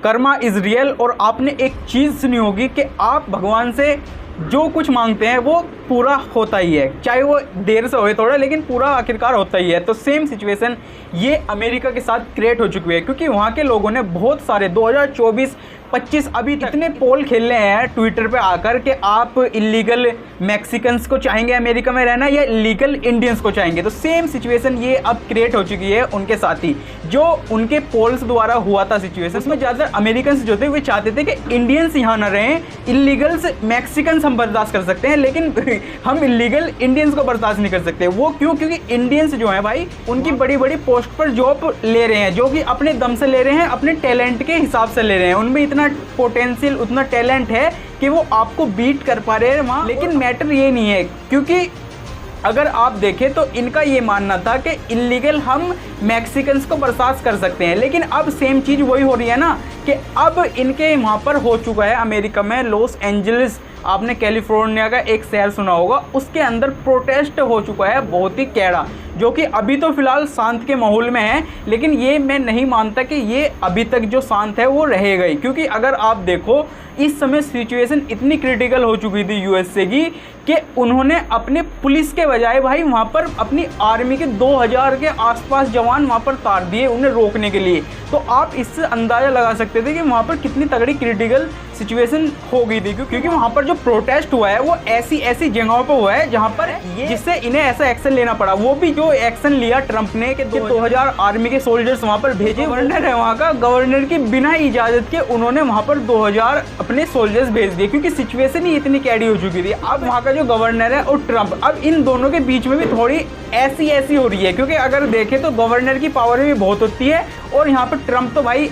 Karma is real. और आपने एक चीज़ सुनी होगी कि आप भगवान से जो कुछ मांगते हैं वो पूरा होता ही है, चाहे वो देर से होए थोड़ा, लेकिन पूरा आखिरकार होता ही है। तो सेम सिचुएशन ये अमेरिका के साथ क्रिएट हो चुकी है, क्योंकि वहाँ के लोगों ने बहुत सारे 2024-25 अभी इतने पोल खेले हैं ट्विटर पे आकर कि आप इलीगल मैक्सिकन्स को चाहेंगे अमेरिका में रहना या लीगल इंडियंस को चाहेंगे। तो सेम सिचुएशन ये अब क्रिएट हो चुकी है उनके साथ ही, जो उनके पोल्स द्वारा हुआ था सिचुएशन। उसमें ज़्यादातर अमेरिकन्स जो थे वे चाहते थे कि इंडियंस यहाँ ना रहें, इलीगल्स मैक्सिकन्स हम बर्दाश्त कर सकते हैं, लेकिन हम इलीगल इंडियंस को बर्दाश्त नहीं कर सकते। वो क्यों? क्योंकि इंडियंस जो है भाई उनकी बड़ी बड़ी पोस्ट पर जॉब ले रहे हैं, जो कि अपने दम से ले रहे हैं, अपने टैलेंट के हिसाब से ले रहे हैं। उनमें इतना पोटेंशियल, उतना टैलेंट है कि वो आपको बीट कर पा रहे हैं वहाँ। लेकिन मैटर ये नहीं है, क्योंकि अगर आप देखें तो इनका ये मानना था कि इलीगल हम मैक्सिकन्स को बर्दाश्त कर सकते हैं, लेकिन अब सेम चीज़ वही हो रही है ना कि अब इनके वहाँ पर हो चुका है अमेरिका में लॉस एंजलिस, आपने कैलिफोर्निया का एक शहर सुना होगा, उसके अंदर प्रोटेस्ट हो चुका है बहुत ही कैड़ा, जो कि अभी तो फिलहाल शांत के माहौल में है। लेकिन ये मैं नहीं मानता कि ये अभी तक जो शांत है वो रहेगा ही, क्योंकि अगर आप देखो इस समय सिचुएशन इतनी क्रिटिकल हो चुकी थी यूएसए की कि उन्होंने अपने पुलिस के बजाय भाई वहाँ पर अपनी आर्मी के 2000 के आसपास जवान वहाँ पर तार दिए उन्हें रोकने के लिए। तो आप इससे अंदाज़ा लगा सकते थे कि वहाँ पर कितनी तगड़ी क्रिटिकल सिचुएशन हो गई थी, क्योंकि वहाँ पर जो प्रोटेस्ट हुआ है वो ऐसी जगहों पर हुआ है जहाँ पर जिससे इन्हें ऐसा एक्शन लेना पड़ा। वो भी जो एक्शन लिया ट्रंप ने कि 2000 आर्मी के सोल्जर्स वहाँ पर भेजे, गवर्नर है वहाँ का, गवर्नर की बिना इजाज़त के उन्होंने वहाँ पर 2000 अपने सोल्जर्स भेज दिए, क्योंकि सिचुएशन ही इतनी कैडी हो चुकी थी। अब वहाँ का जो गवर्नर है और ट्रंप, अब इन दोनों के बीच में भी थोड़ी ऐसी हो रही है, क्योंकि अगर देखें तो गवर्नर की पावर भी बहुत होती है और यहाँ पर ट्रंप तो भाई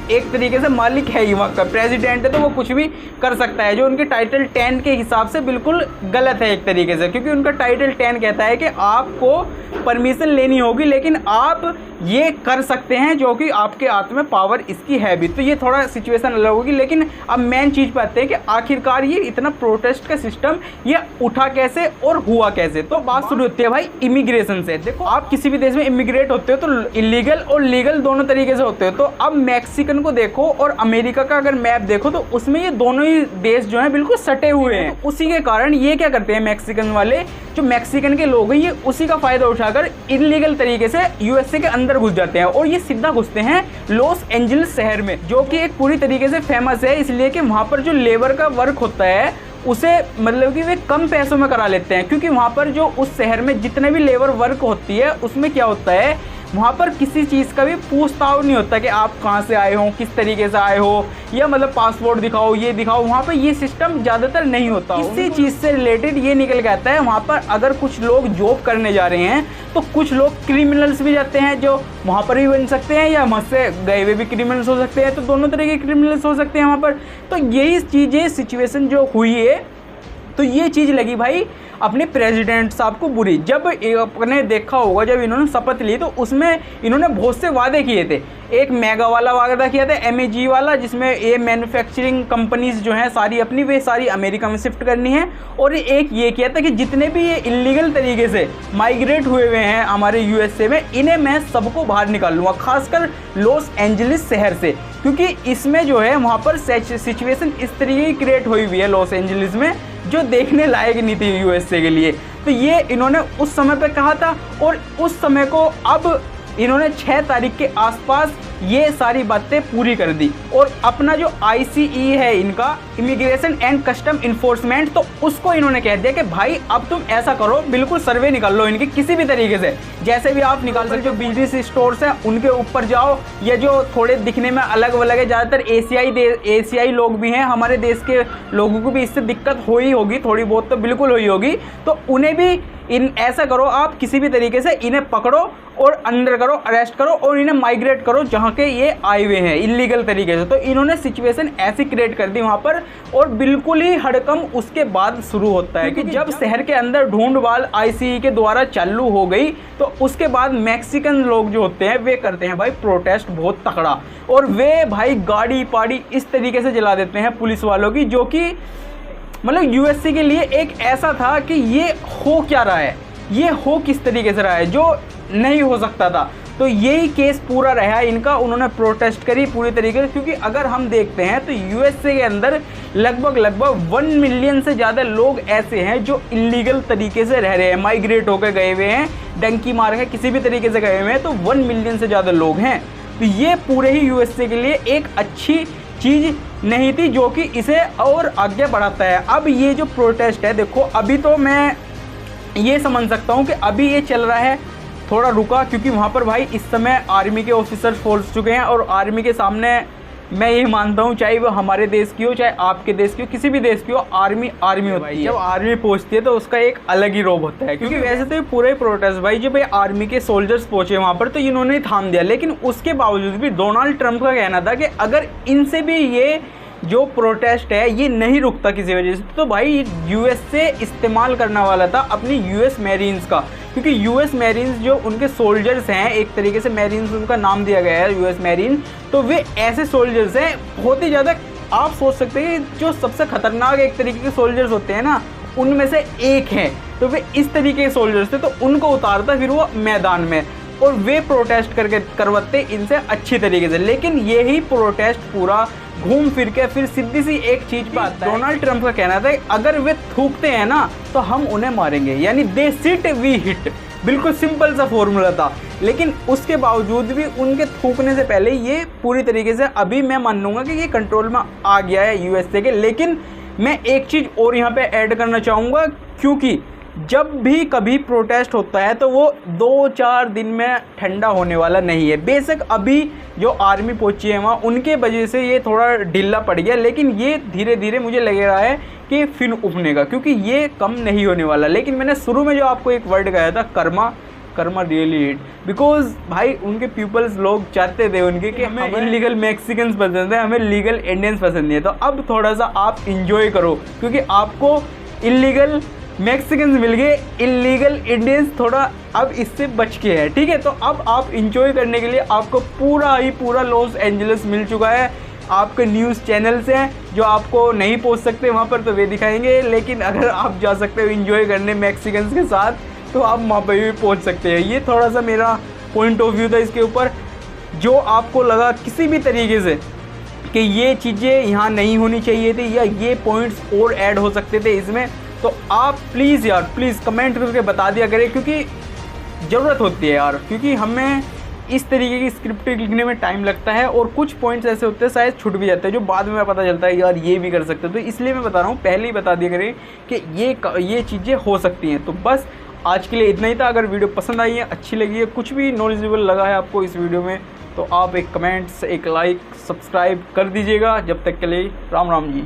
एक तरीके से मालिक है ही, वहाँ का प्रेसिडेंट है तो वो कुछ भी कर सकता है, जो उनके टाइटल 10 के हिसाब से बिल्कुल गलत है एक तरीके से, क्योंकि उनका टाइटल 10 कहता है कि आपको परमिशन लेनी होगी लेकिन आप ये कर सकते हैं जो कि आपके हाथ में पावर इसकी है भी। तो ये थोड़ा सिचुएशन अलग होगी। लेकिन अब मेन चीज़ पे आते हैं कि आखिरकार ये इतना प्रोटेस्ट का सिस्टम ये उठा कैसे और हुआ कैसे। तो बात शुरू होती है भाई इमिग्रेशन से। देखो आप किसी भी देश में इमिग्रेट होते हो तो इलीगल और लीगल दोनों तरीके से होते हो। तो अब मैक्सिकन को देखो और अमेरिका का अगर मैप देखो तो उसमें ये दोनों ही देश जो है बिल्कुल सटे हुए हैं। तो उसी के कारण ये क्या करते हैं मैक्सिकन वाले, जो मैक्सिकन के लोग हैं ये उसी का फायदा उठाकर इलीगल तरीके से यूएसए के अंदर घुस जाते हैं और ये सीधा घुसते हैं लॉस एंजलिस शहर में, जो कि एक पूरी तरीके से फेमस है इसलिए कि वहाँ पर जो लेबर का वर्क होता है उसे मतलब कि वे कम पैसों में करा लेते हैं, क्योंकि वहाँ पर जो उस शहर में जितने भी लेबर वर्क होती है उसमें क्या होता है वहाँ पर किसी चीज़ का भी पूछताछ नहीं होता कि आप कहाँ से आए हो, किस तरीके से आए हो, या मतलब पासपोर्ट दिखाओ, ये दिखाओ। वहाँ पर ये सिस्टम ज़्यादातर नहीं होता। इसी चीज़ से रिलेटेड ये निकल के आता है वहाँ पर अगर कुछ लोग जॉब करने जा रहे हैं तो कुछ लोग क्रिमिनल्स भी जाते हैं जो वहाँ पर भी बन सकते हैं या वहाँ से गए हुए भी क्रिमिनल्स हो सकते हैं। तो दोनों तरह के क्रिमिनल्स हो सकते हैं वहाँ पर। तो यही चीज़ें सिचुएशन जो हुई है, तो ये चीज़ लगी भाई अपने प्रेसिडेंट साहब को बुरी। जब आपने देखा होगा जब इन्होंने शपथ ली तो उसमें इन्होंने बहुत से वादे किए थे। एक मेगा वाला वादा किया था MEG वाला, जिसमें ये मैन्युफैक्चरिंग कंपनीज जो हैं सारी अपनी वे सारी अमेरिका में शिफ्ट करनी है। और एक ये किया था कि जितने भी ये इलीगल तरीके से माइग्रेट हुए हुए हैं हमारे यूएसए में, इन्हें मैं सबको बाहर निकाल लूँगा, खासकर लॉस एंजलिस शहर से, क्योंकि इसमें जो है वहाँ पर सिचुएशन इस तरीके की क्रिएट हुई हुई है लॉस एंजलिस में जो देखने लायक नहीं थी यूएसए के लिए। तो ये इन्होंने उस समय पे कहा था और उस समय को अब इन्होंने 6 तारीख के आसपास ये सारी बातें पूरी कर दी। और अपना जो ICE है इनका, इमिग्रेशन एंड कस्टम इन्फोर्समेंट, तो उसको इन्होंने कह दिया कि भाई अब तुम ऐसा करो, बिल्कुल सर्वे निकाल लो इनकी किसी भी तरीके से, जैसे भी आप निकाल सकते हो। जो बिजनेस स्टोर्स हैं उनके ऊपर जाओ, या जो थोड़े दिखने में अलग अलग है, ज़्यादातर एशियाई लोग भी हैं, हमारे देश के लोगों को भी इससे दिक्कत हो ही होगी, थोड़ी बहुत तो बिल्कुल हुई होगी। तो उन्हें भी ऐसा करो, आप किसी भी तरीके से इन्हें पकड़ो और अंदर करो, अरेस्ट करो और इन्हें माइग्रेट करो जहाँ के ये आए हुए हैं इलीगल तरीके से। तो इन्होंने सिचुएशन ऐसी क्रिएट कर दी वहाँ पर, और बिल्कुल ही हड़कम उसके बाद शुरू होता है कि जब शहर के अंदर ढूंढवाल ICE के द्वारा चालू हो गई तो उसके बाद मैक्सिकन लोग जो होते हैं वे करते हैं भाई प्रोटेस्ट बहुत तकड़ा, और वे भाई गाड़ी पाड़ी इस तरीके से जला देते हैं पुलिस वालों की, जो कि मतलब यूएसए के लिए एक ऐसा था कि ये हो क्या रहा है, ये हो किस तरीके से रहा है जो नहीं हो सकता था। तो यही केस पूरा रहा इनका, उन्होंने प्रोटेस्ट करी पूरी तरीके से। क्योंकि अगर हम देखते हैं तो यूएसए के अंदर लगभग 1 मिलियन से ज़्यादा लोग ऐसे हैं जो इलीगल तरीके से रह रहे हैं, माइग्रेट होकर गए हुए हैं, डंकी मार के किसी भी तरीके से गए हुए हैं, तो 1 मिलियन से ज़्यादा लोग हैं। तो ये पूरे ही यूएसए के लिए एक अच्छी चीज़ नहीं थी जो कि इसे और आगे बढ़ाता है। अब ये जो प्रोटेस्ट है, देखो अभी तो मैं ये समझ सकता हूँ कि अभी ये चल रहा है थोड़ा रुका, क्योंकि वहाँ पर भाई इस समय आर्मी के ऑफिसर्स पहुँच चुके हैं और आर्मी के सामने मैं यही मानता हूँ, चाहे वो हमारे देश की हो, चाहे आपके देश की हो, किसी भी देश की हो, आर्मी आर्मी होती है। जब आर्मी पहुँचती है तो उसका एक अलग ही रोब होता है। क्योंकि वैसे तो ये पूरे प्रोटेस्ट भाई जब ये आर्मी के सोल्जर्स पहुँचे वहाँ पर तो इन्होंने थाम दिया, लेकिन उसके बावजूद भी डोनाल्ड ट्रंप का कहना था कि अगर इनसे भी ये जो प्रोटेस्ट है ये नहीं रुकता किसी वजह से, तो भाई यूएसए इस्तेमाल करने वाला था अपनी यूएस मैरीन्स का। क्योंकि यूएस मैरीन्स जो उनके सोल्जर्स हैं, एक तरीके से मैरीन्स उनका नाम दिया गया है यूएस मैरीन, तो वे ऐसे सोल्जर्स हैं बहुत ही ज़्यादा, आप सोच सकते हैं जो सबसे खतरनाक एक तरीके के सोल्जर्स होते हैं ना, उनमें से एक हैं। तो वे इस तरीके के सोल्जर्स थे, तो उनको उतारता फिर वो मैदान में और वे प्रोटेस्ट करके करवाते इनसे अच्छी तरीके से। लेकिन यही प्रोटेस्ट पूरा घूम फिर के फिर सीधी सी एक चीज पे आता है। डोनाल्ड ट्रंप का कहना था अगर वे थूकते हैं ना तो हम उन्हें मारेंगे, यानी दे सिट वी हिट, बिल्कुल सिंपल सा फॉर्मूला था। लेकिन उसके बावजूद भी उनके थूकने से पहले ये पूरी तरीके से अभी मैं मान लूँगा कि ये कंट्रोल में आ गया है यूएसए के। लेकिन मैं एक चीज़ और यहाँ पे ऐड करना चाहूँगा, क्योंकि जब भी कभी प्रोटेस्ट होता है तो वो 2-4 दिन में ठंडा होने वाला नहीं है। बेशक अभी जो आर्मी पहुंची है वहाँ उनके वजह से ये थोड़ा ढीला पड़ गया, लेकिन ये धीरे धीरे मुझे लग रहा है कि फिर उठनेगा, क्योंकि ये कम नहीं होने वाला। लेकिन मैंने शुरू में जो आपको एक वर्ड कहा था कर्मा रियली हिट, बिकॉज भाई उनके पीपल्स लोग चाहते थे उनके कि हमें इलीगल मैक्सिकन्स पसंद है, हमें लीगल इंडियंस पसंद नहीं है। तो अब थोड़ा सा आप इंजॉय करो, क्योंकि आपको इलीगल मैक्सिकन्स मिल गए, इलीगल इंडियंस थोड़ा अब इससे बच के है, ठीक है। तो अब आप इंजॉय करने के लिए आपको पूरा लॉस एंजलिस मिल चुका है। आपके न्यूज़ चैनल्स हैं जो आपको नहीं पहुंच सकते वहां पर, तो वे दिखाएंगे। लेकिन अगर आप जा सकते हो इंजॉय करने मैक्सिकन्स के साथ, तो आप वहाँ पर भी पहुँच सकते हैं। ये थोड़ा सा मेरा पॉइंट ऑफ व्यू था इसके ऊपर। जो आपको लगा किसी भी तरीके से कि ये चीज़ें यहाँ नहीं होनी चाहिए थी या ये पॉइंट्स और ऐड हो सकते थे इसमें, तो आप प्लीज़ कमेंट करके बता दिया करें, क्योंकि ज़रूरत होती है यार। क्योंकि हमें इस तरीके की स्क्रिप्ट लिखने में टाइम लगता है और कुछ पॉइंट्स ऐसे होते हैं शायद छूट भी जाते हैं जो बाद में पता चलता है यार ये भी कर सकते हैं। तो इसलिए मैं बता रहा हूँ, पहले ही बता दिया करें कि ये चीज़ें हो सकती हैं। तो बस आज के लिए इतना ही था। अगर वीडियो पसंद आई है, अच्छी लगी है, कुछ भी नॉलेजेबल लगा है आपको इस वीडियो में, तो आप एक कमेंट्स, एक लाइक, सब्सक्राइब कर दीजिएगा। जब तक के लिए राम राम जी।